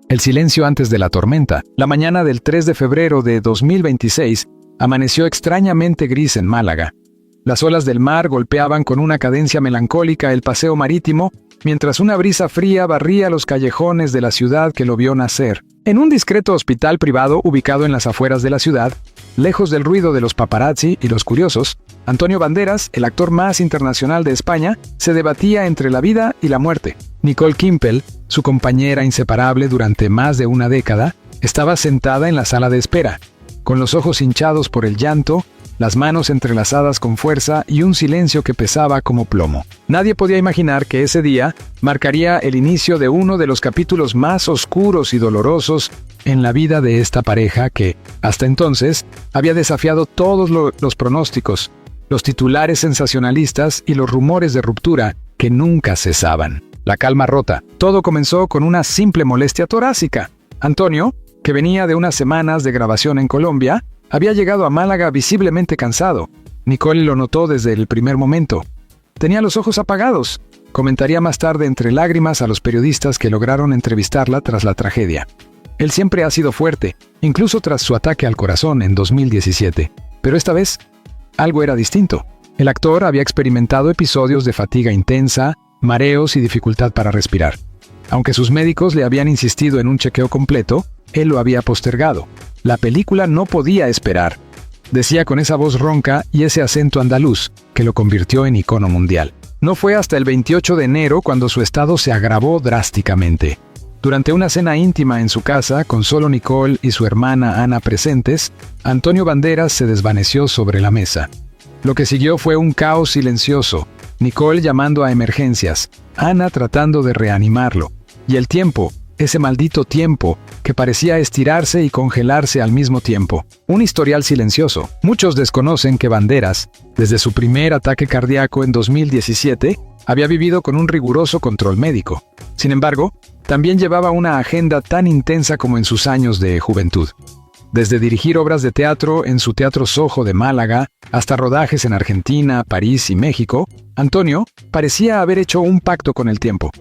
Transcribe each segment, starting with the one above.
El silencio antes de la tormenta. La mañana del 3 de febrero de 2026 amaneció extrañamente gris en Málaga. Las olas del mar golpeaban con una cadencia melancólica el paseo marítimo, mientras una brisa fría barría los callejones de la ciudad que lo vio nacer. En un discreto hospital privado ubicado en las afueras de la ciudad, lejos del ruido de los paparazzi y los curiosos, Antonio Banderas, el actor más internacional de España, se debatía entre la vida y la muerte. Nicole Kimpel, su compañera inseparable durante más de una década, estaba sentada en la sala de espera, con los ojos hinchados por el llanto, las manos entrelazadas con fuerza y un silencio que pesaba como plomo. Nadie podía imaginar que ese día marcaría el inicio de uno de los capítulos más oscuros y dolorosos en la vida de esta pareja que, hasta entonces, había desafiado todos los pronósticos, los titulares sensacionalistas y los rumores de ruptura que nunca cesaban. La calma rota. Todo comenzó con una simple molestia torácica. Antonio, que venía de unas semanas de grabación en Colombia, había llegado a Málaga visiblemente cansado. Nicole lo notó desde el primer momento. Tenía los ojos apagados. Comentaría más tarde entre lágrimas a los periodistas que lograron entrevistarla tras la tragedia. Él siempre ha sido fuerte, incluso tras su ataque al corazón en 2017. Pero esta vez, algo era distinto. El actor había experimentado episodios de fatiga intensa, mareos y dificultad para respirar. Aunque sus médicos le habían insistido en un chequeo completo, él lo había postergado. La película no podía esperar, decía con esa voz ronca y ese acento andaluz que lo convirtió en icono mundial. No fue hasta el 28 de enero cuando su estado se agravó drásticamente. Durante una cena íntima en su casa, con solo Nicole y su hermana Ana presentes, Antonio Banderas se desvaneció sobre la mesa. Lo que siguió fue un caos silencioso, Nicole llamando a emergencias, Ana tratando de reanimarlo, y el tiempo, ese maldito tiempo, que parecía estirarse y congelarse al mismo tiempo. Un historial silencioso. Muchos desconocen que Banderas, desde su primer ataque cardíaco en 2017, había vivido con un riguroso control médico. Sin embargo, también llevaba una agenda tan intensa como en sus años de juventud. Desde dirigir obras de teatro en su Teatro Soho de Málaga, hasta rodajes en Argentina, París y México, Antonio parecía haber hecho un pacto con el tiempo.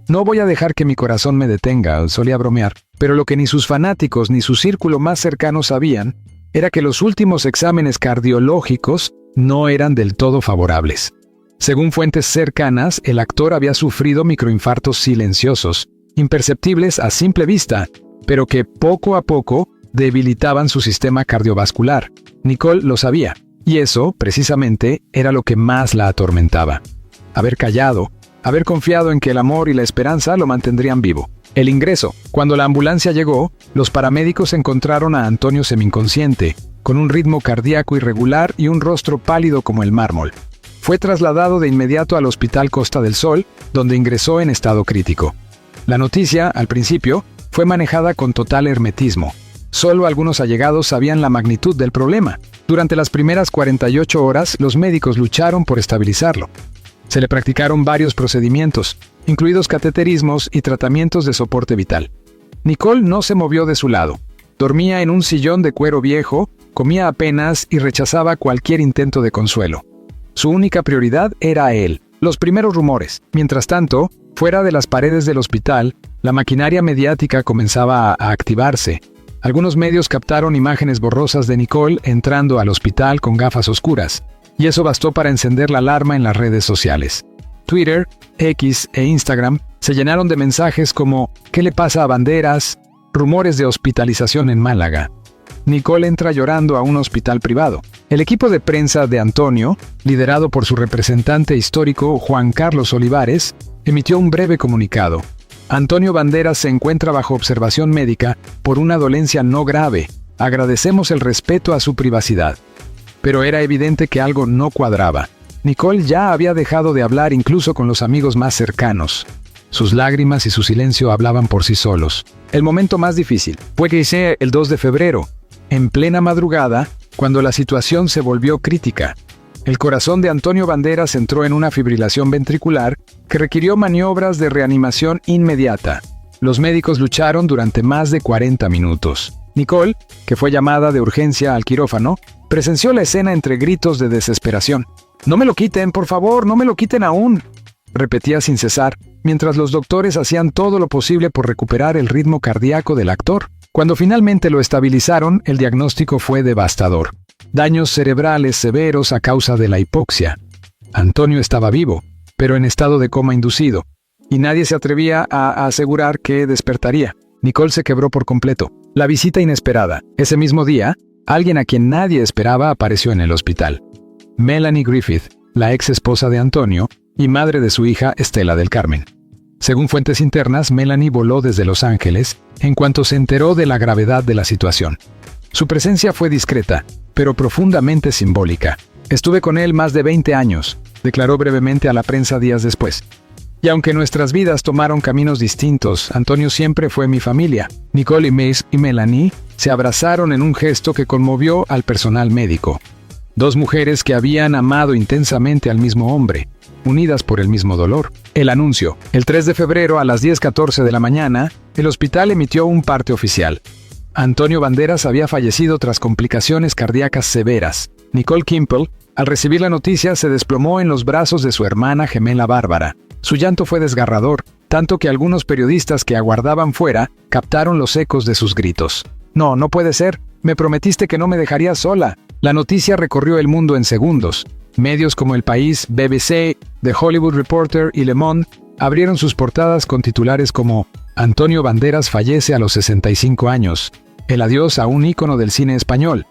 No voy a dejar que mi corazón me detenga, solía bromear, pero lo que ni sus fanáticos ni su círculo más cercano sabían era que los últimos exámenes cardiológicos no eran del todo favorables. Según fuentes cercanas, el actor había sufrido microinfartos silenciosos, imperceptibles a simple vista, pero que poco a poco debilitaban su sistema cardiovascular. Nicole lo sabía, y eso, precisamente, era lo que más la atormentaba. Haber callado, haber confiado en que el amor y la esperanza lo mantendrían vivo. El ingreso. Cuando la ambulancia llegó, los paramédicos encontraron a Antonio semi-inconsciente, con un ritmo cardíaco irregular y un rostro pálido como el mármol. Fue trasladado de inmediato al Hospital Costa del Sol, donde ingresó en estado crítico. La noticia, al principio, fue manejada con total hermetismo. Solo algunos allegados sabían la magnitud del problema. Durante las primeras 48 horas, los médicos lucharon por estabilizarlo. Se le practicaron varios procedimientos, incluidos cateterismos y tratamientos de soporte vital. Nicole no se movió de su lado. Dormía en un sillón de cuero viejo, comía apenas y rechazaba cualquier intento de consuelo. Su única prioridad era él. Los primeros rumores. Mientras tanto, fuera de las paredes del hospital, la maquinaria mediática comenzaba a activarse. Algunos medios captaron imágenes borrosas de Nicole entrando al hospital con gafas oscuras. Y eso bastó para encender la alarma en las redes sociales. Twitter, X e Instagram se llenaron de mensajes como ¿qué le pasa a Banderas? Rumores de hospitalización en Málaga. Nicole entra llorando a un hospital privado. El equipo de prensa de Antonio, liderado por su representante histórico Juan Carlos Olivares, emitió un breve comunicado. Antonio Banderas se encuentra bajo observación médica por una dolencia no grave. Agradecemos el respeto a su privacidad. Pero era evidente que algo no cuadraba. Nicole ya había dejado de hablar incluso con los amigos más cercanos. Sus lágrimas y su silencio hablaban por sí solos. El momento más difícil fue que hice el 2 de febrero, en plena madrugada, cuando la situación se volvió crítica. El corazón de Antonio Banderas entró en una fibrilación ventricular que requirió maniobras de reanimación inmediata. Los médicos lucharon durante más de 40 minutos. Nicole, que fue llamada de urgencia al quirófano, presenció la escena entre gritos de desesperación. «No me lo quiten, por favor, no me lo quiten aún», repetía sin cesar, mientras los doctores hacían todo lo posible por recuperar el ritmo cardíaco del actor. Cuando finalmente lo estabilizaron, el diagnóstico fue devastador. Daños cerebrales severos a causa de la hipoxia. Antonio estaba vivo, pero en estado de coma inducido, y nadie se atrevía a asegurar que despertaría. Nicole se quebró por completo. La visita inesperada. Ese mismo día, alguien a quien nadie esperaba apareció en el hospital. Melanie Griffith, la ex esposa de Antonio y madre de su hija Estela del Carmen. Según fuentes internas, Melanie voló desde Los Ángeles en cuanto se enteró de la gravedad de la situación. Su presencia fue discreta, pero profundamente simbólica. Estuve con él más de 20 años, declaró brevemente a la prensa días después. Y aunque nuestras vidas tomaron caminos distintos, Antonio siempre fue mi familia. Nicole y Mace y Melanie se abrazaron en un gesto que conmovió al personal médico. Dos mujeres que habían amado intensamente al mismo hombre, unidas por el mismo dolor. El anuncio. El 3 de febrero a las 10:14 de la mañana, el hospital emitió un parte oficial. Antonio Banderas había fallecido tras complicaciones cardíacas severas. Nicole Kimple, al recibir la noticia, se desplomó en los brazos de su hermana gemela Bárbara. Su llanto fue desgarrador, tanto que algunos periodistas que aguardaban fuera captaron los ecos de sus gritos. No puede ser. Me prometiste que no me dejarías sola. La noticia recorrió el mundo en segundos. Medios como El País, BBC, The Hollywood Reporter y Le Monde abrieron sus portadas con titulares como Antonio Banderas fallece a los 65 años. El adiós a un ícono del cine español.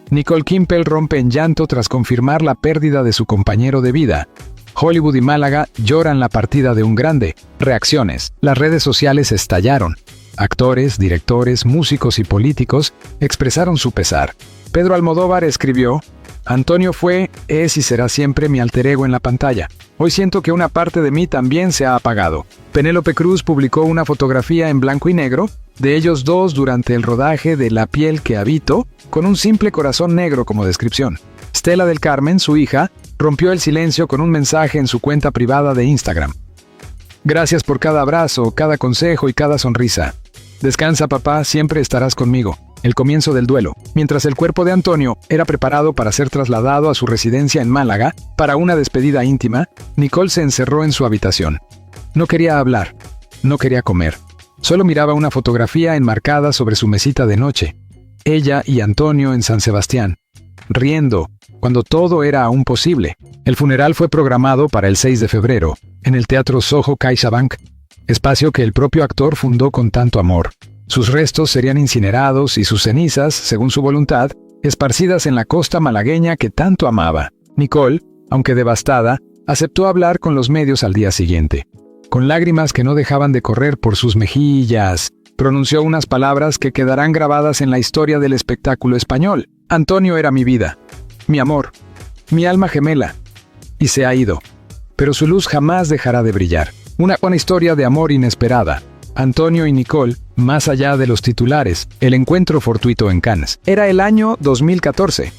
Nicole Kimple rompe en llanto tras confirmar la pérdida de su compañero de vida. Hollywood y Málaga lloran la partida de un grande. Reacciones. Las redes sociales estallaron. Actores, directores, músicos y políticos expresaron su pesar. Pedro Almodóvar escribió: Antonio fue, es y será siempre mi alter ego en la pantalla. Hoy siento que una parte de mí también se ha apagado. Penélope Cruz publicó una fotografía en blanco y negro de ellos dos durante el rodaje de La piel que habito, con un simple corazón negro como descripción. Estela del Carmen, su hija, rompió el silencio con un mensaje en su cuenta privada de Instagram. Gracias por cada abrazo, cada consejo y cada sonrisa. Descansa, papá, siempre estarás conmigo. El comienzo del duelo. Mientras el cuerpo de Antonio era preparado para ser trasladado a su residencia en Málaga para una despedida íntima, Nicole se encerró en su habitación. No quería hablar, no quería comer. Solo miraba una fotografía enmarcada sobre su mesita de noche. Ella y Antonio en San Sebastián, riendo, cuando todo era aún posible. El funeral fue programado para el 6 de febrero, en el Teatro Soho CaixaBank, espacio que el propio actor fundó con tanto amor. Sus restos serían incinerados y sus cenizas, según su voluntad, esparcidas en la costa malagueña que tanto amaba. Nicole, aunque devastada, aceptó hablar con los medios al día siguiente. Con lágrimas que no dejaban de correr por sus mejillas, pronunció unas palabras que quedarán grabadas en la historia del espectáculo español. Antonio era mi vida, mi amor, mi alma gemela, y se ha ido. Pero su luz jamás dejará de brillar. Una historia de amor inesperada. Antonio y Nicole, más allá de los titulares, el encuentro fortuito en Cannes. Era el año 2014.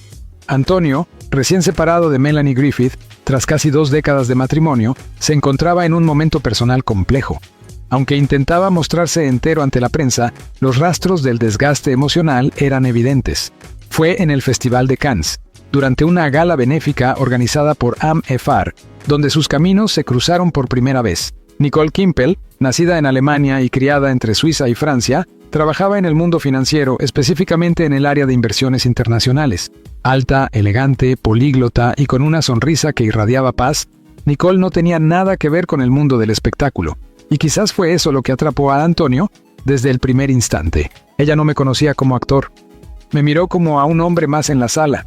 Antonio, recién separado de Melanie Griffith, tras casi 2 décadas de matrimonio, se encontraba en un momento personal complejo. Aunque intentaba mostrarse entero ante la prensa, los rastros del desgaste emocional eran evidentes. Fue en el Festival de Cannes, durante una gala benéfica organizada por AMFAR, donde sus caminos se cruzaron por primera vez. Nicole Kimple, nacida en Alemania y criada entre Suiza y Francia, trabajaba en el mundo financiero, específicamente en el área de inversiones internacionales. Alta, elegante, políglota y con una sonrisa que irradiaba paz, Nicole no tenía nada que ver con el mundo del espectáculo. Y quizás fue eso lo que atrapó a Antonio desde el primer instante. Ella no me conocía como actor. Me miró como a un hombre más en la sala.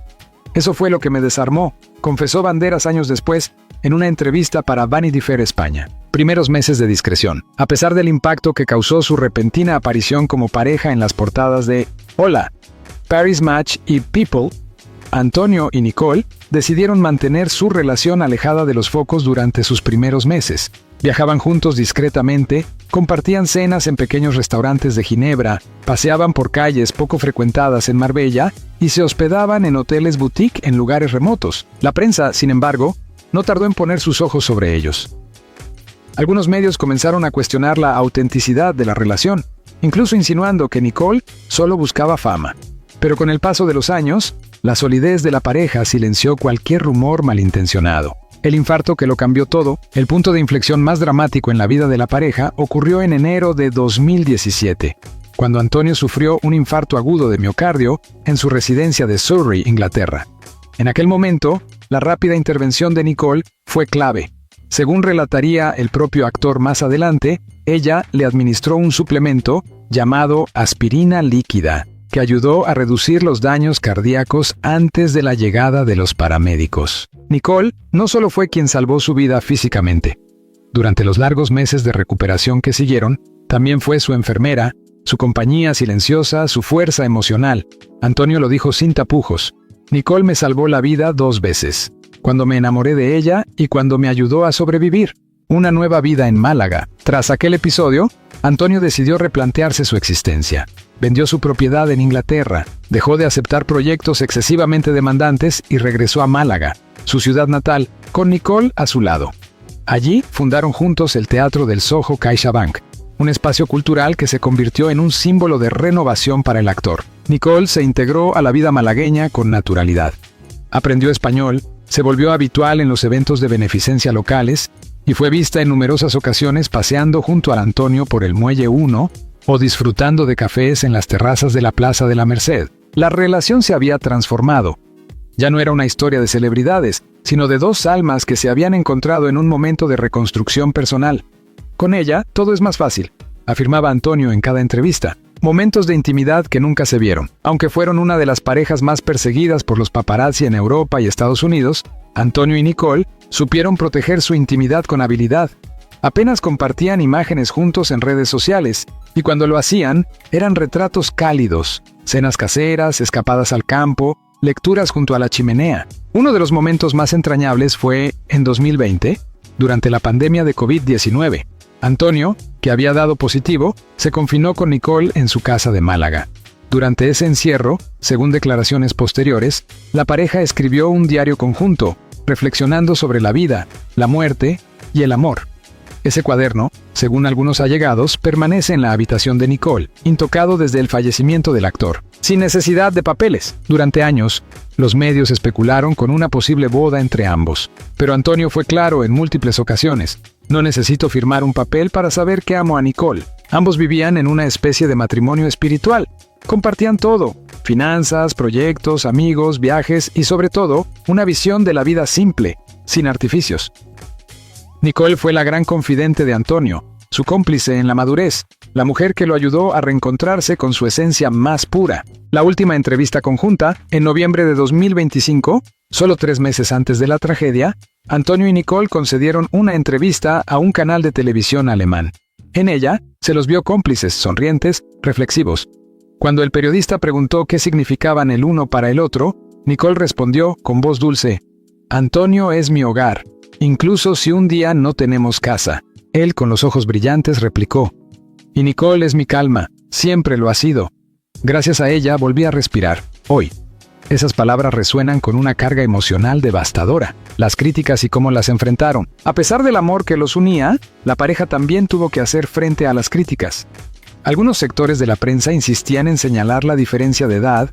Eso fue lo que me desarmó, confesó Banderas años después en una entrevista para Vanity Fair España. Primeros meses de discreción. A pesar del impacto que causó su repentina aparición como pareja en las portadas de Hola, Paris Match y People, Antonio y Nicole decidieron mantener su relación alejada de los focos durante sus primeros meses. Viajaban juntos discretamente, compartían cenas en pequeños restaurantes de Ginebra, paseaban por calles poco frecuentadas en Marbella y se hospedaban en hoteles boutique en lugares remotos. La prensa, sin embargo, no tardó en poner sus ojos sobre ellos. Algunos medios comenzaron a cuestionar la autenticidad de la relación, incluso insinuando que Nicole solo buscaba fama. Pero con el paso de los años, la solidez de la pareja silenció cualquier rumor malintencionado. El infarto que lo cambió todo, el punto de inflexión más dramático en la vida de la pareja, ocurrió en enero de 2017, cuando Antonio sufrió un infarto agudo de miocardio en su residencia de Surrey, Inglaterra. En aquel momento, la rápida intervención de Nicole fue clave. Según relataría el propio actor más adelante, ella le administró un suplemento llamado aspirina líquida, que ayudó a reducir los daños cardíacos antes de la llegada de los paramédicos. Nicole no solo fue quien salvó su vida físicamente. Durante los largos meses de recuperación que siguieron, también fue su enfermera, su compañía silenciosa, su fuerza emocional. Antonio lo dijo sin tapujos. Nicole me salvó la vida 2 veces, cuando me enamoré de ella y cuando me ayudó a sobrevivir. Una nueva vida en Málaga. Tras aquel episodio, Antonio decidió replantearse su existencia. Vendió su propiedad en Inglaterra, dejó de aceptar proyectos excesivamente demandantes y regresó a Málaga, su ciudad natal, con Nicole a su lado. Allí fundaron juntos el Teatro del Soho CaixaBank, un espacio cultural que se convirtió en un símbolo de renovación para el actor. Nicole se integró a la vida malagueña con naturalidad. Aprendió español, se volvió habitual en los eventos de beneficencia locales y fue vista en numerosas ocasiones paseando junto a Antonio por el Muelle 1 o disfrutando de cafés en las terrazas de la Plaza de la Merced. La relación se había transformado. Ya no era una historia de celebridades, sino de 2 almas que se habían encontrado en un momento de reconstrucción personal. Con ella, todo es más fácil, afirmaba Antonio en cada entrevista. Momentos de intimidad que nunca se vieron. Aunque fueron una de las parejas más perseguidas por los paparazzi en Europa y Estados Unidos, Antonio y Nicole supieron proteger su intimidad con habilidad. Apenas compartían imágenes juntos en redes sociales, y cuando lo hacían, eran retratos cálidos, cenas caseras, escapadas al campo, lecturas junto a la chimenea. Uno de los momentos más entrañables fue en 2020, durante la pandemia de COVID-19. Antonio, que había dado positivo, se confinó con Nicole en su casa de Málaga. Durante ese encierro, según declaraciones posteriores, la pareja escribió un diario conjunto, reflexionando sobre la vida, la muerte y el amor. Ese cuaderno, según algunos allegados, permanece en la habitación de Nicole, intocado desde el fallecimiento del actor, sin necesidad de papeles. Durante años, los medios especularon con una posible boda entre ambos, pero Antonio fue claro en múltiples ocasiones: no necesito firmar un papel para saber que amo a Nicole. Ambos vivían en una especie de matrimonio espiritual. Compartían todo: finanzas, proyectos, amigos, viajes y sobre todo, una visión de la vida simple, sin artificios. Nicole fue la gran confidente de Antonio, su cómplice en la madurez, la mujer que lo ayudó a reencontrarse con su esencia más pura. La última entrevista conjunta, en noviembre de 2025, solo 3 meses antes de la tragedia, Antonio y Nicole concedieron una entrevista a un canal de televisión alemán. En ella, se los vio cómplices, sonrientes, reflexivos. Cuando el periodista preguntó qué significaban el uno para el otro, Nicole respondió con voz dulce: Antonio es mi hogar, incluso si un día no tenemos casa. Él, con los ojos brillantes, replicó: y Nicole es mi calma, siempre lo ha sido. Gracias a ella volví a respirar, hoy. Esas palabras resuenan con una carga emocional devastadora. Las críticas y cómo las enfrentaron. A pesar del amor que los unía, la pareja también tuvo que hacer frente a las críticas. Algunos sectores de la prensa insistían en señalar la diferencia de edad,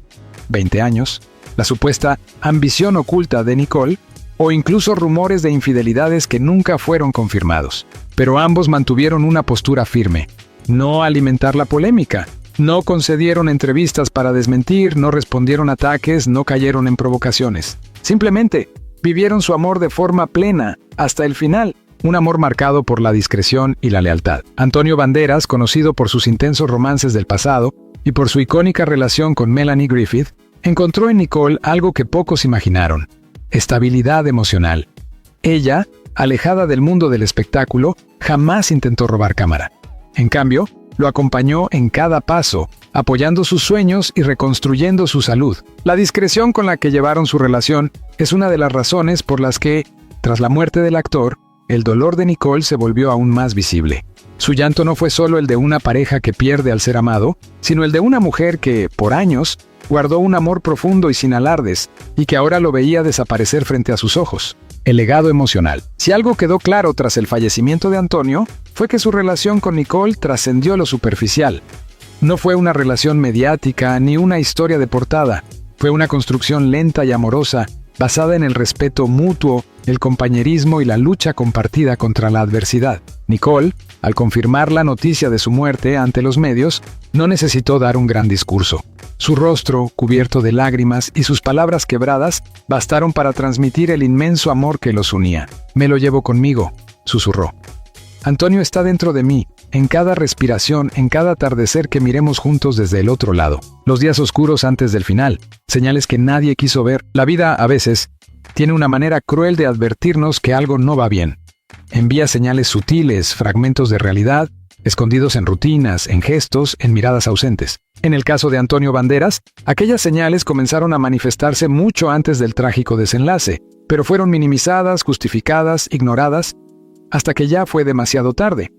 20 años, la supuesta ambición oculta de Nicole, o incluso rumores de infidelidades que nunca fueron confirmados. Pero ambos mantuvieron una postura firme: no alimentar la polémica. No concedieron entrevistas para desmentir, no respondieron ataques, no cayeron en provocaciones. Simplemente vivieron su amor de forma plena, hasta el final. Un amor marcado por la discreción y la lealtad. Antonio Banderas, conocido por sus intensos romances del pasado y por su icónica relación con Melanie Griffith, encontró en Nicole algo que pocos imaginaron: estabilidad emocional. Ella, alejada del mundo del espectáculo, jamás intentó robar cámara. En cambio, lo acompañó en cada paso, apoyando sus sueños y reconstruyendo su salud. La discreción con la que llevaron su relación es una de las razones por las que, tras la muerte del actor, el dolor de Nicole se volvió aún más visible. Su llanto no fue solo el de una pareja que pierde al ser amado, sino el de una mujer que, por años, guardó un amor profundo y sin alardes, y que ahora lo veía desaparecer frente a sus ojos. El legado emocional. Si algo quedó claro tras el fallecimiento de Antonio, fue que su relación con Nicole trascendió lo superficial. No fue una relación mediática ni una historia de portada. Fue una construcción lenta y amorosa, basada en el respeto mutuo, el compañerismo y la lucha compartida contra la adversidad. Nicole, al confirmar la noticia de su muerte ante los medios, no necesitó dar un gran discurso. Su rostro, cubierto de lágrimas, y sus palabras quebradas bastaron para transmitir el inmenso amor que los unía. «Me lo llevo conmigo», susurró. «Antonio está dentro de mí, en cada respiración, en cada atardecer que miremos juntos desde el otro lado. Los días oscuros antes del final, señales que nadie quiso ver. La vida, a veces, tiene una manera cruel de advertirnos que algo no va bien. Envía señales sutiles, fragmentos de realidad, escondidos en rutinas, en gestos, en miradas ausentes. En el caso de Antonio Banderas, aquellas señales comenzaron a manifestarse mucho antes del trágico desenlace, pero fueron minimizadas, justificadas, ignoradas, hasta que ya fue demasiado tarde.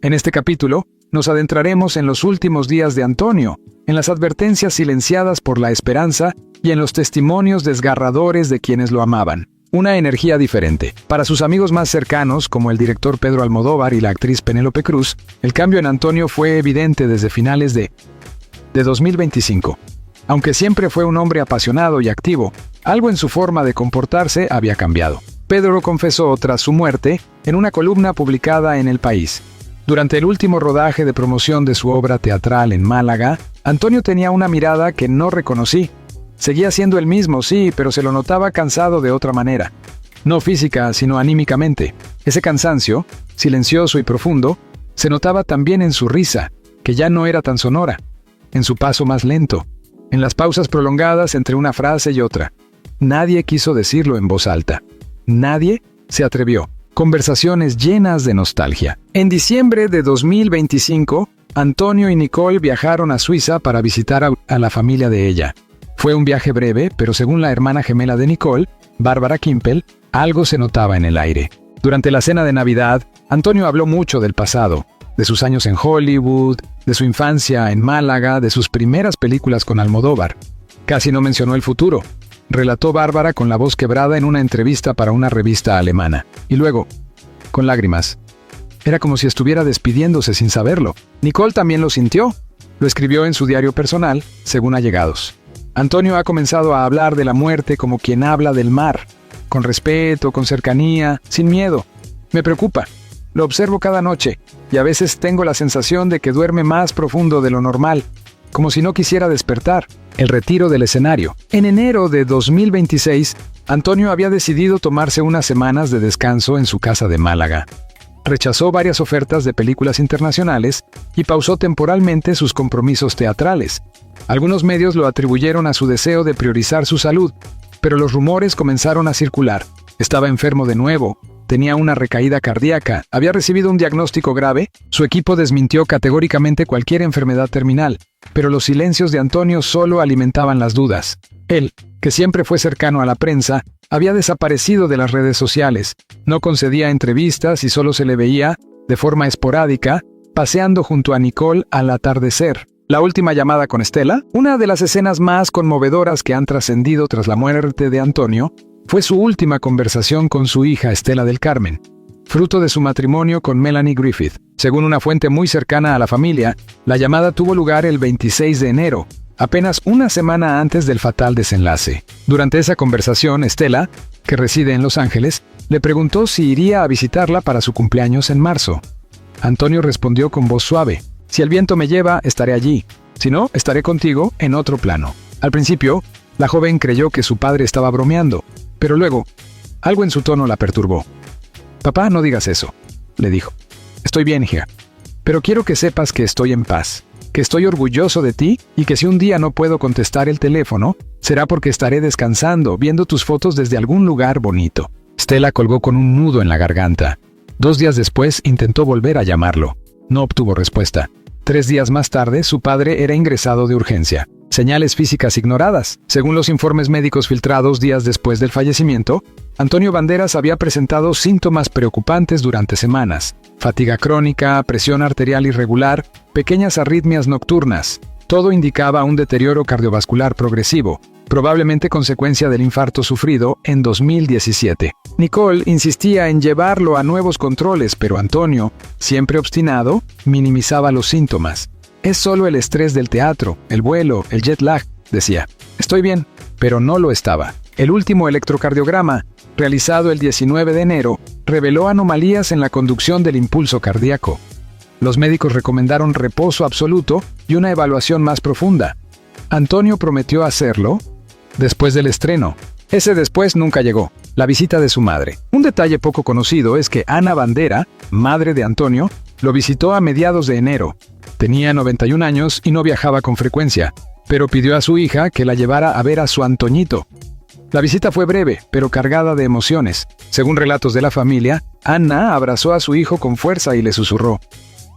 En este capítulo, nos adentraremos en los últimos días de Antonio, en las advertencias silenciadas por la esperanza y en los testimonios desgarradores de quienes lo amaban. Una energía diferente. Para sus amigos más cercanos, como el director Pedro Almodóvar y la actriz Penélope Cruz, el cambio en Antonio fue evidente desde finales de 2025. Aunque siempre fue un hombre apasionado y activo, algo en su forma de comportarse había cambiado. Pedro confesó tras su muerte en una columna publicada en El País. Durante el último rodaje de promoción de su obra teatral en Málaga, Antonio tenía una mirada que no reconocí. Seguía siendo el mismo, sí, pero se lo notaba cansado de otra manera. No física, sino anímicamente. Ese cansancio, silencioso y profundo, se notaba también en su risa, que ya no era tan sonora, en su paso más lento, en las pausas prolongadas entre una frase y otra. Nadie quiso decirlo en voz alta. Nadie se atrevió. Conversaciones llenas de nostalgia. En diciembre de 2025, Antonio y Nicole viajaron a Suiza para visitar a la familia de ella. Fue un viaje breve, pero según la hermana gemela de Nicole, Bárbara Kimpel, algo se notaba en el aire. Durante la cena de Navidad, Antonio habló mucho del pasado, de sus años en Hollywood, de su infancia en Málaga, de sus primeras películas con Almodóvar. Casi no mencionó el futuro, relató Bárbara con la voz quebrada en una entrevista para una revista alemana. Y luego, con lágrimas. Era como si estuviera despidiéndose sin saberlo. Nicole también lo sintió. Lo escribió en su diario personal, según allegados. Antonio ha comenzado a hablar de la muerte como quien habla del mar, con respeto, con cercanía, sin miedo. Me preocupa. Lo observo cada noche, y a veces tengo la sensación de que duerme más profundo de lo normal, como si no quisiera despertar. El retiro del escenario. En enero de 2026, Antonio había decidido tomarse unas semanas de descanso en su casa de Málaga. Rechazó varias ofertas de películas internacionales y pausó temporalmente sus compromisos teatrales. Algunos medios lo atribuyeron a su deseo de priorizar su salud, pero los rumores comenzaron a circular. Estaba enfermo de nuevo, tenía una recaída cardíaca, había recibido un diagnóstico grave. Su equipo desmintió categóricamente cualquier enfermedad terminal, pero los silencios de Antonio solo alimentaban las dudas. Él, que siempre fue cercano a la prensa, había desaparecido de las redes sociales, no concedía entrevistas y solo se le veía, de forma esporádica, paseando junto a Nicole al atardecer. La última llamada con Estela, una de las escenas más conmovedoras que han trascendido tras la muerte de Antonio, fue su última conversación con su hija Estela del Carmen, fruto de su matrimonio con Melanie Griffith. Según una fuente muy cercana a la familia, la llamada tuvo lugar el 26 de enero, apenas una semana antes del fatal desenlace. Durante esa conversación, Estela, que reside en Los Ángeles, le preguntó si iría a visitarla para su cumpleaños en marzo. Antonio respondió con voz suave: «Si el viento me lleva, estaré allí. Si no, estaré contigo en otro plano». Al principio, la joven creyó que su padre estaba bromeando, pero luego, algo en su tono la perturbó. «Papá, no digas eso», le dijo. «Estoy bien, hija, pero quiero que sepas que estoy en paz, que estoy orgulloso de ti y que si un día no puedo contestar el teléfono, será porque estaré descansando, viendo tus fotos desde algún lugar bonito». Estela colgó con un nudo en la garganta. 2 días después intentó volver a llamarlo. No obtuvo respuesta. 3 días más tarde, su padre era ingresado de urgencia. Señales físicas ignoradas. Según los informes médicos filtrados días después del fallecimiento, Antonio Banderas había presentado síntomas preocupantes durante semanas: fatiga crónica, presión arterial irregular, pequeñas arritmias nocturnas. Todo indicaba un deterioro cardiovascular progresivo, probablemente consecuencia del infarto sufrido en 2017. Nicole insistía en llevarlo a nuevos controles, pero Antonio, siempre obstinado, minimizaba los síntomas. «Es solo el estrés del teatro, el vuelo, el jet lag», decía. «Estoy bien», pero no lo estaba. El último electrocardiograma realizado el 19 de enero, reveló anomalías en la conducción del impulso cardíaco. Los médicos recomendaron reposo absoluto y una evaluación más profunda. Antonio prometió hacerlo después del estreno. Ese después nunca llegó. La visita de su madre. Un detalle poco conocido es que Ana Bandera, madre de Antonio, lo visitó a mediados de enero. Tenía 91 años y no viajaba con frecuencia, pero pidió a su hija que la llevara a ver a su Antoñito. La visita fue breve, pero cargada de emociones. Según relatos de la familia, Ana abrazó a su hijo con fuerza y le susurró: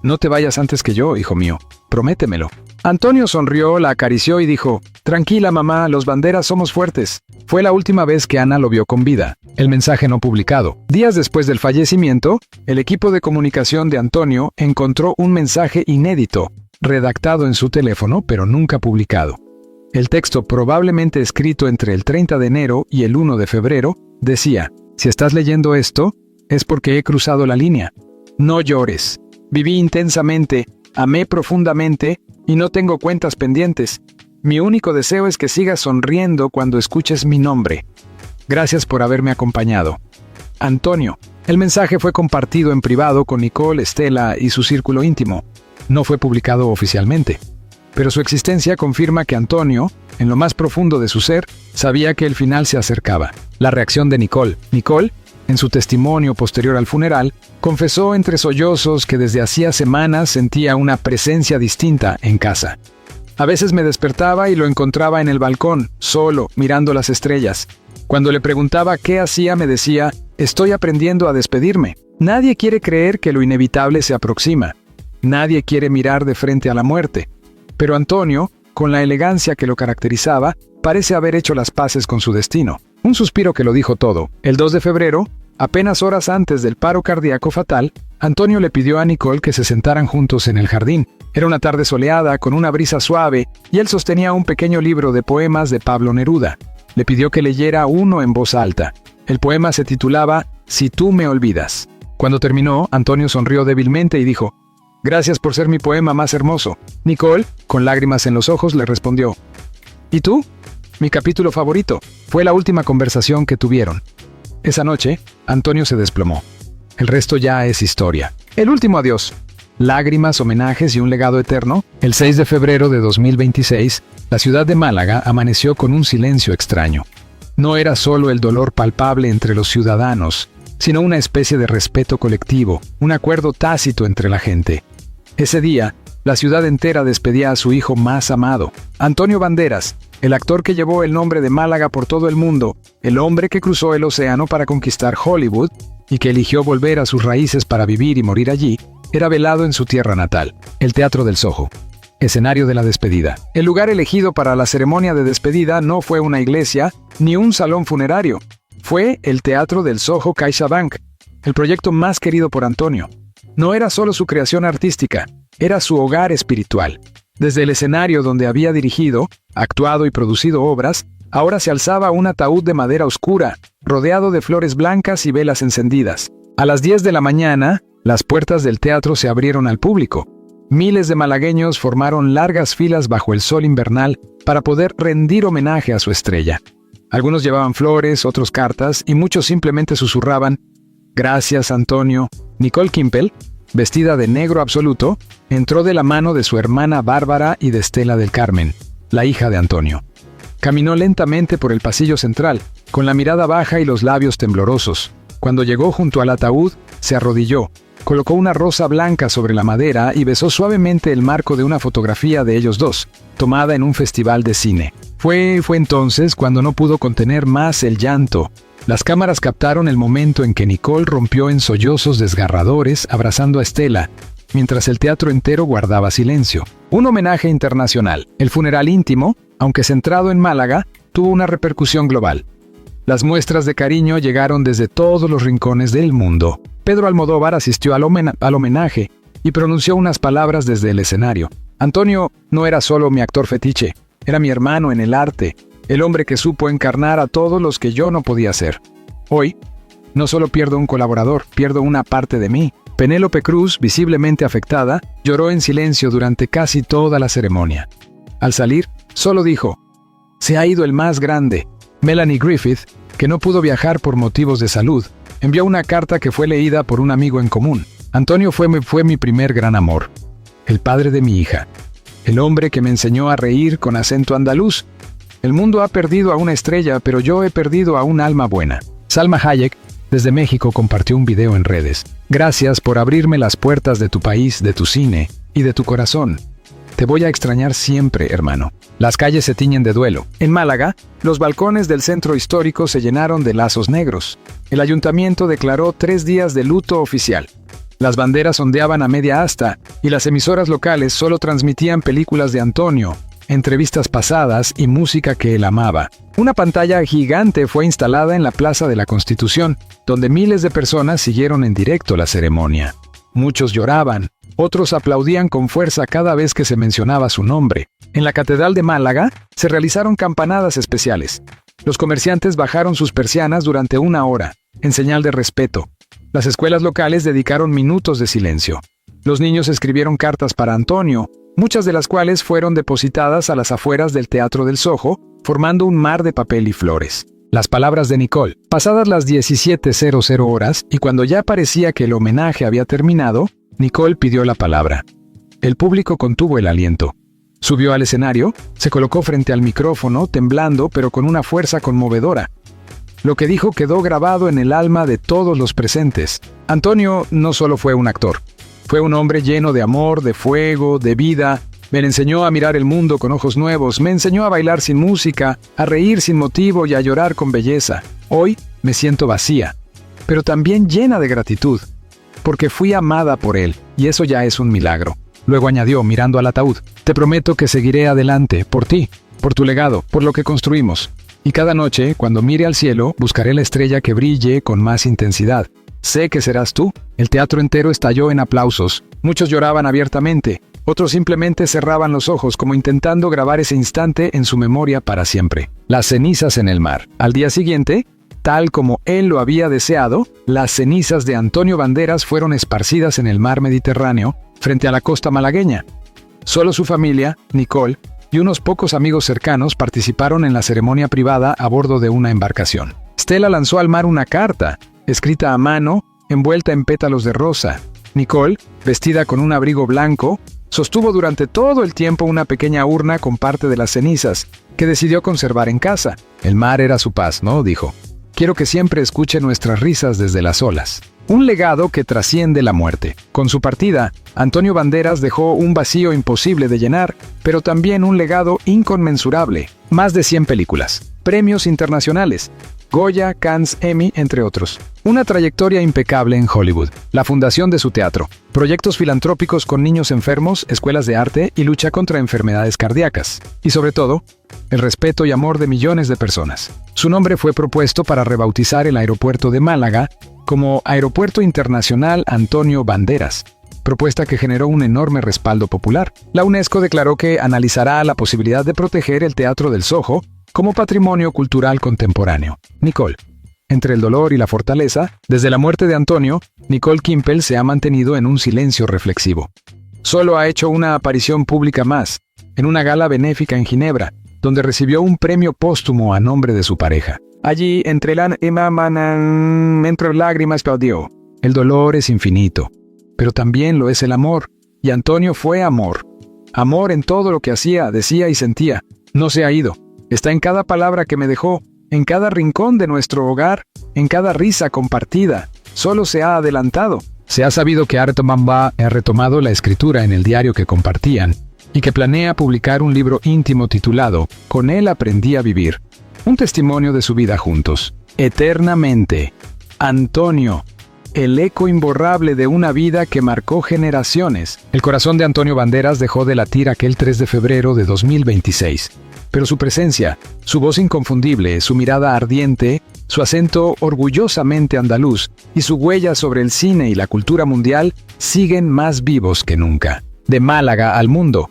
«No te vayas antes que yo, hijo mío. Prométemelo». Antonio sonrió, la acarició y dijo: «Tranquila, mamá, los Banderas somos fuertes». Fue la última vez que Ana lo vio con vida. El mensaje no publicado. Días después del fallecimiento, el equipo de comunicación de Antonio encontró un mensaje inédito, redactado en su teléfono, pero nunca publicado. El texto, probablemente escrito entre el 30 de enero y el 1 de febrero, decía: «Si estás leyendo esto, es porque he cruzado la línea. No llores. Viví intensamente, amé profundamente y no tengo cuentas pendientes. Mi único deseo es que sigas sonriendo cuando escuches mi nombre. Gracias por haberme acompañado. Antonio». El mensaje fue compartido en privado con Nicole, Estela y su círculo íntimo. No fue publicado oficialmente. Pero su existencia confirma que Antonio, en lo más profundo de su ser, sabía que el final se acercaba. La reacción de Nicole. Nicole, en su testimonio posterior al funeral, confesó entre sollozos que desde hacía semanas sentía una presencia distinta en casa. A veces me despertaba y lo encontraba en el balcón, solo, mirando las estrellas. Cuando le preguntaba qué hacía, me decía: «Estoy aprendiendo a despedirme». Nadie quiere creer que lo inevitable se aproxima. Nadie quiere mirar de frente a la muerte. Pero Antonio, con la elegancia que lo caracterizaba, parece haber hecho las paces con su destino. Un suspiro que lo dijo todo. El 2 de febrero, apenas horas antes del paro cardíaco fatal, Antonio le pidió a Nicole que se sentaran juntos en el jardín. Era una tarde soleada, con una brisa suave, y él sostenía un pequeño libro de poemas de Pablo Neruda. Le pidió que leyera uno en voz alta. El poema se titulaba «Si tú me olvidas». Cuando terminó, Antonio sonrió débilmente y dijo: «Gracias por ser mi poema más hermoso». Nicole, con lágrimas en los ojos, le respondió: «¿Y tú?» «Mi capítulo favorito». Fue la última conversación que tuvieron. Esa noche, Antonio se desplomó. El resto ya es historia. El último adiós. Lágrimas, homenajes y un legado eterno. El 6 de febrero de 2026, la ciudad de Málaga amaneció con un silencio extraño. No era solo el dolor palpable entre los ciudadanos, sino una especie de respeto colectivo, un acuerdo tácito entre la gente. Ese día, la ciudad entera despedía a su hijo más amado, Antonio Banderas, el actor que llevó el nombre de Málaga por todo el mundo, el hombre que cruzó el océano para conquistar Hollywood y que eligió volver a sus raíces para vivir y morir allí. Era velado en su tierra natal, el Teatro del Soho, escenario de la despedida. El lugar elegido para la ceremonia de despedida no fue una iglesia ni un salón funerario. Fue el Teatro del Soho CaixaBank, el proyecto más querido por Antonio. No era solo su creación artística, era su hogar espiritual. Desde el escenario donde había dirigido, actuado y producido obras, ahora se alzaba un ataúd de madera oscura, rodeado de flores blancas y velas encendidas. A las 10 de la mañana, las puertas del teatro se abrieron al público. Miles de malagueños formaron largas filas bajo el sol invernal para poder rendir homenaje a su estrella. Algunos llevaban flores, otros cartas, y muchos simplemente susurraban: «Gracias, Antonio». Nicole Kimpel, vestida de negro absoluto, entró de la mano de su hermana Bárbara y de Estela del Carmen, la hija de Antonio. Caminó lentamente por el pasillo central, con la mirada baja y los labios temblorosos. Cuando llegó junto al ataúd, se arrodilló, colocó una rosa blanca sobre la madera y besó suavemente el marco de una fotografía de ellos dos, tomada en un festival de cine. Fue entonces cuando no pudo contener más el llanto. Las cámaras captaron el momento en que Nicole rompió en sollozos desgarradores abrazando a Estela, mientras el teatro entero guardaba silencio. Un homenaje internacional. El funeral íntimo, aunque centrado en Málaga, tuvo una repercusión global. Las muestras de cariño llegaron desde todos los rincones del mundo. Pedro Almodóvar asistió al homenaje y pronunció unas palabras desde el escenario. Antonio no era solo mi actor fetiche, era mi hermano en el arte, el hombre que supo encarnar a todos los que yo no podía ser. Hoy, no solo pierdo un colaborador, pierdo una parte de mí. Penélope Cruz, visiblemente afectada, lloró en silencio durante casi toda la ceremonia. Al salir, solo dijo: «Se ha ido el más grande». Melanie Griffith, que no pudo viajar por motivos de salud, envió una carta que fue leída por un amigo en común. Antonio fue mi primer gran amor, el padre de mi hija, el hombre que me enseñó a reír con acento andaluz. El mundo ha perdido a una estrella, pero yo he perdido a un alma buena. Salma Hayek, desde México, compartió un video en redes. Gracias por abrirme las puertas de tu país, de tu cine y de tu corazón. Te voy a extrañar siempre, hermano. Las calles se tiñen de duelo. En Málaga, los balcones del centro histórico se llenaron de lazos negros. El ayuntamiento declaró 3 días de luto oficial. Las banderas ondeaban a media asta y las emisoras locales solo transmitían películas de Antonio, entrevistas pasadas y música que él amaba. Una pantalla gigante fue instalada en la Plaza de la Constitución, donde miles de personas siguieron en directo la ceremonia. Muchos lloraban, otros aplaudían con fuerza cada vez que se mencionaba su nombre. En la Catedral de Málaga se realizaron campanadas especiales. Los comerciantes bajaron sus persianas durante 1 hora, en señal de respeto. Las escuelas locales dedicaron minutos de silencio. Los niños escribieron cartas para Antonio, muchas de las cuales fueron depositadas a las afueras del Teatro del Soho, formando un mar de papel y flores. Las palabras de Nicole. Pasadas las 17:00 horas, y cuando ya parecía que el homenaje había terminado, Nicole pidió la palabra. El público contuvo el aliento. Subió al escenario, se colocó frente al micrófono, temblando pero con una fuerza conmovedora. Lo que dijo quedó grabado en el alma de todos los presentes. Antonio no solo fue un actor. Fue un hombre lleno de amor, de fuego, de vida. Me enseñó a mirar el mundo con ojos nuevos, me enseñó a bailar sin música, a reír sin motivo y a llorar con belleza. Hoy me siento vacía, pero también llena de gratitud, porque fui amada por él, y eso ya es un milagro. Luego añadió, mirando al ataúd, te prometo que seguiré adelante, por ti, por tu legado, por lo que construimos. Y cada noche, cuando mire al cielo, buscaré la estrella que brille con más intensidad. Sé que serás tú. El teatro entero estalló en aplausos. Muchos lloraban abiertamente. Otros simplemente cerraban los ojos como intentando grabar ese instante en su memoria para siempre. Las cenizas en el mar. Al día siguiente, tal como él lo había deseado, las cenizas de Antonio Banderas fueron esparcidas en el mar Mediterráneo, frente a la costa malagueña. Solo su familia, Nicole, y unos pocos amigos cercanos participaron en la ceremonia privada a bordo de una embarcación. Stella lanzó al mar una carta, escrita a mano, envuelta en pétalos de rosa. Nicole, vestida con un abrigo blanco, sostuvo durante todo el tiempo una pequeña urna con parte de las cenizas, que decidió conservar en casa. El mar era su paz, ¿no? Dijo. Quiero que siempre escuche nuestras risas desde las olas. Un legado que trasciende la muerte. Con su partida, Antonio Banderas dejó un vacío imposible de llenar, pero también un legado inconmensurable. Más de 100 películas, premios internacionales, Goya, Cannes, Emmy, entre otros. Una trayectoria impecable en Hollywood, la fundación de su teatro, proyectos filantrópicos con niños enfermos, escuelas de arte y lucha contra enfermedades cardíacas. Y sobre todo, el respeto y amor de millones de personas. Su nombre fue propuesto para rebautizar el aeropuerto de Málaga como Aeropuerto Internacional Antonio Banderas, propuesta que generó un enorme respaldo popular. La UNESCO declaró que analizará la posibilidad de proteger el Teatro del Soho como patrimonio cultural contemporáneo. Nicole. Entre el dolor y la fortaleza, desde la muerte de Antonio, Nicole Kimpel se ha mantenido en un silencio reflexivo. Solo ha hecho una aparición pública más, en una gala benéfica en Ginebra, donde recibió un premio póstumo a nombre de su pareja. Allí, entre lágrimas, aplaudió. El dolor es infinito, pero también lo es el amor, y Antonio fue amor. Amor en todo lo que hacía, decía y sentía. No se ha ido. Está en cada palabra que me dejó, en cada rincón de nuestro hogar, en cada risa compartida. Solo se ha adelantado. Se ha sabido que Artomamba ha retomado la escritura en el diario que compartían y que planea publicar un libro íntimo titulado Con él aprendí a vivir. Un testimonio de su vida juntos. Eternamente. Antonio. El eco imborrable de una vida que marcó generaciones. El corazón de Antonio Banderas dejó de latir aquel 3 de febrero de 2026. Pero su presencia, su voz inconfundible, su mirada ardiente, su acento orgullosamente andaluz y su huella sobre el cine y la cultura mundial siguen más vivos que nunca. De Málaga al mundo.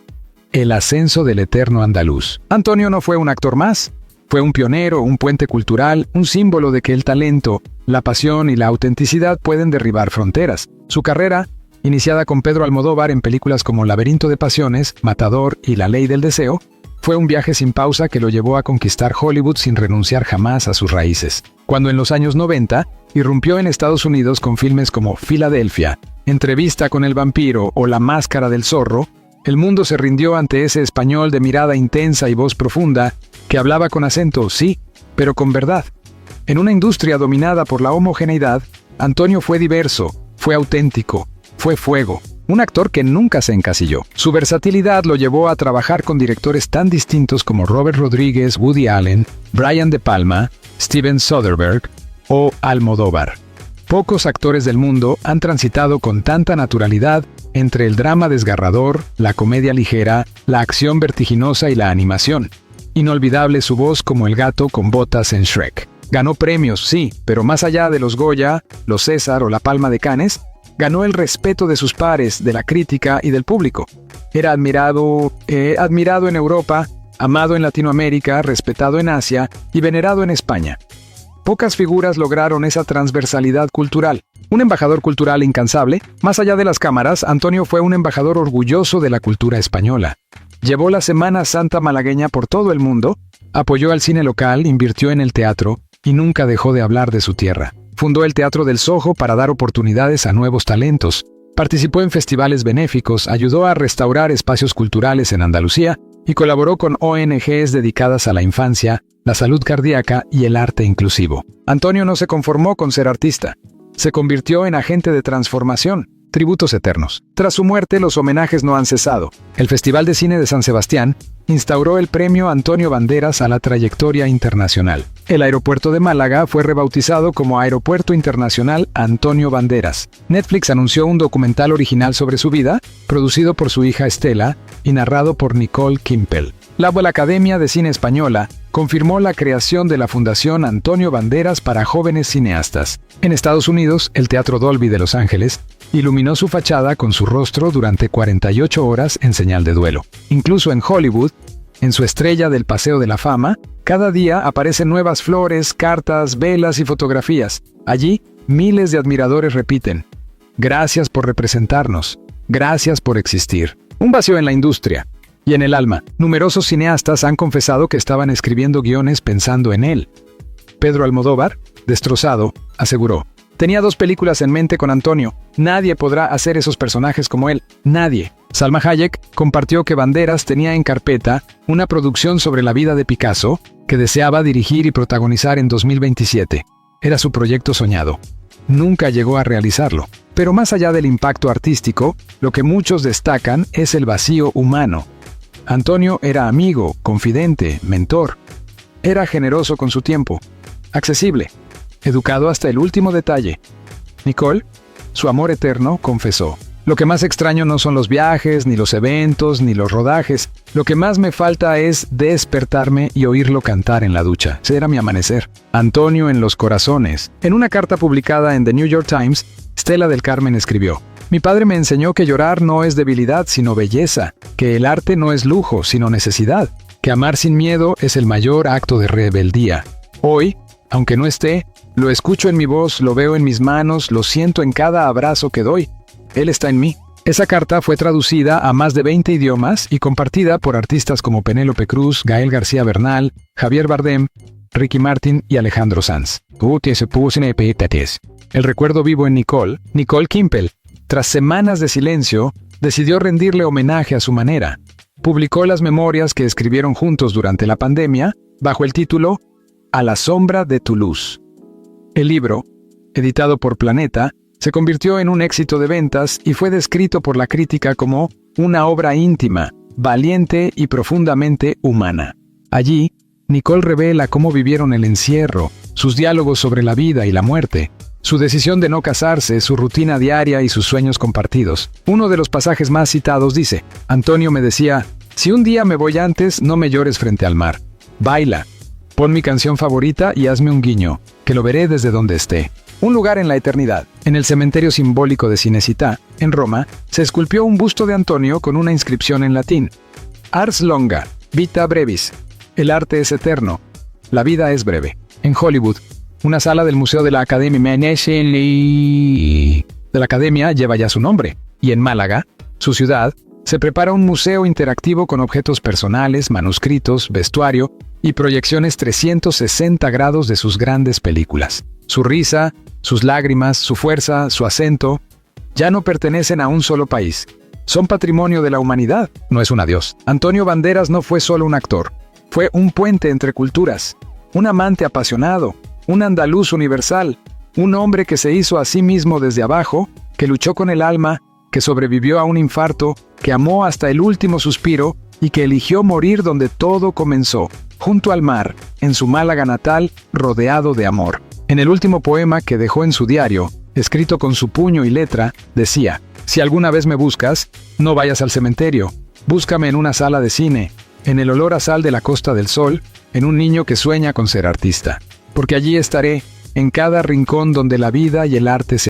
El ascenso del eterno andaluz. Antonio no fue un actor más. Fue un pionero, un puente cultural, un símbolo de que el talento, la pasión y la autenticidad pueden derribar fronteras. Su carrera, iniciada con Pedro Almodóvar en películas como Laberinto de Pasiones, Matador y La Ley del Deseo, fue un viaje sin pausa que lo llevó a conquistar Hollywood sin renunciar jamás a sus raíces. Cuando en los años 90 irrumpió en Estados Unidos con filmes como Filadelfia, Entrevista con el vampiro o La máscara del zorro, el mundo se rindió ante ese español de mirada intensa y voz profunda que hablaba con acento, sí, pero con verdad. En una industria dominada por la homogeneidad, Antonio fue diverso, fue auténtico, fue fuego. Un actor que nunca se encasilló. Su versatilidad lo llevó a trabajar con directores tan distintos como Robert Rodríguez, Woody Allen, Brian De Palma, Steven Soderbergh o Almodóvar. Pocos actores del mundo han transitado con tanta naturalidad entre el drama desgarrador, la comedia ligera, la acción vertiginosa y la animación. Inolvidable su voz como el gato con botas en Shrek. Ganó premios, sí, pero más allá de los Goya, los César o la Palma de Cannes, ganó el respeto de sus pares, de la crítica y del público. Era admirado en Europa, amado en Latinoamérica, respetado en Asia y venerado en España. Pocas figuras lograron esa transversalidad cultural. Un embajador cultural incansable, más allá de las cámaras, Antonio fue un embajador orgulloso de la cultura española. Llevó la Semana Santa malagueña por todo el mundo, apoyó al cine local, invirtió en el teatro y nunca dejó de hablar de su tierra. Fundó el Teatro del Soho para dar oportunidades a nuevos talentos. Participó en festivales benéficos, ayudó a restaurar espacios culturales en Andalucía y colaboró con ONGs dedicadas a la infancia, la salud cardíaca y el arte inclusivo. Antonio no se conformó con ser artista. Se convirtió en agente de transformación. Tributos eternos. Tras su muerte, los homenajes no han cesado. El Festival de Cine de San Sebastián instauró el premio Antonio Banderas a la trayectoria internacional. El aeropuerto de Málaga fue rebautizado como Aeropuerto Internacional Antonio Banderas. Netflix anunció un documental original sobre su vida, producido por su hija Estela y narrado por Nicole Kimpel. La Academia de Cine Española confirmó la creación de la Fundación Antonio Banderas para jóvenes cineastas. En Estados Unidos, el Teatro Dolby de Los Ángeles iluminó su fachada con su rostro durante 48 horas en señal de duelo. Incluso en Hollywood, en su estrella del Paseo de la Fama, cada día aparecen nuevas flores, cartas, velas y fotografías. Allí, miles de admiradores repiten: gracias por representarnos, gracias por existir. Un vacío en la industria. Y en el alma, numerosos cineastas han confesado que estaban escribiendo guiones pensando en él. Pedro Almodóvar, destrozado, aseguró: tenía 2 películas en mente con Antonio. Nadie podrá hacer esos personajes como él. Nadie. Salma Hayek compartió que Banderas tenía en carpeta una producción sobre la vida de Picasso que deseaba dirigir y protagonizar en 2027. Era su proyecto soñado. Nunca llegó a realizarlo. Pero más allá del impacto artístico, lo que muchos destacan es el vacío humano. Antonio era amigo, confidente, mentor. Era generoso con su tiempo, accesible, educado hasta el último detalle. Nicole, su amor eterno, confesó: lo que más extraño no son los viajes, ni los eventos, ni los rodajes. Lo que más me falta es despertarme y oírlo cantar en la ducha. Ese era mi amanecer. Antonio en los corazones. En una carta publicada en The New York Times, Stella del Carmen escribió: mi padre me enseñó que llorar no es debilidad, sino belleza, que el arte no es lujo, sino necesidad, que amar sin miedo es el mayor acto de rebeldía. Hoy, aunque no esté, lo escucho en mi voz, lo veo en mis manos, lo siento en cada abrazo que doy. Él está en mí. Esa carta fue traducida a más de 20 idiomas y compartida por artistas como Penélope Cruz, Gael García Bernal, Javier Bardem, Ricky Martin y Alejandro Sanz. El recuerdo vivo en Nicole Kimpel, tras semanas de silencio, decidió rendirle homenaje a su manera. Publicó las memorias que escribieron juntos durante la pandemia, bajo el título A la sombra de tu luz. El libro, editado por Planeta, se convirtió en un éxito de ventas y fue descrito por la crítica como una obra íntima, valiente y profundamente humana. Allí, Nicole revela cómo vivieron el encierro, sus diálogos sobre la vida y la muerte, su decisión de no casarse, su rutina diaria y sus sueños compartidos. Uno de los pasajes más citados dice: Antonio me decía, si un día me voy antes, no me llores frente al mar. Baila. Pon mi canción favorita y hazme un guiño, que lo veré desde donde esté. Un lugar en la eternidad. En el cementerio simbólico de Cinecittà, en Roma, se esculpió un busto de Antonio con una inscripción en latín: Ars longa, vita brevis. El arte es eterno, la vida es breve. En Hollywood, una sala del Museo de la Academia lleva ya su nombre. Y en Málaga, su ciudad, se prepara un museo interactivo con objetos personales, manuscritos, vestuario y proyecciones 360 grados de sus grandes películas. Su risa, sus lágrimas, su fuerza, su acento, ya no pertenecen a un solo país. Son patrimonio de la humanidad, no es un adiós. Antonio Banderas no fue solo un actor, fue un puente entre culturas, un amante apasionado, un andaluz universal, un hombre que se hizo a sí mismo desde abajo, que luchó con el alma, que sobrevivió a un infarto, que amó hasta el último suspiro y que eligió morir donde todo comenzó, junto al mar, en su Málaga natal, rodeado de amor. En el último poema que dejó en su diario, escrito con su puño y letra, decía: «Si alguna vez me buscas, no vayas al cementerio, búscame en una sala de cine, en el olor a sal de la Costa del Sol, en un niño que sueña con ser artista, porque allí estaré, en cada rincón donde la vida y el arte se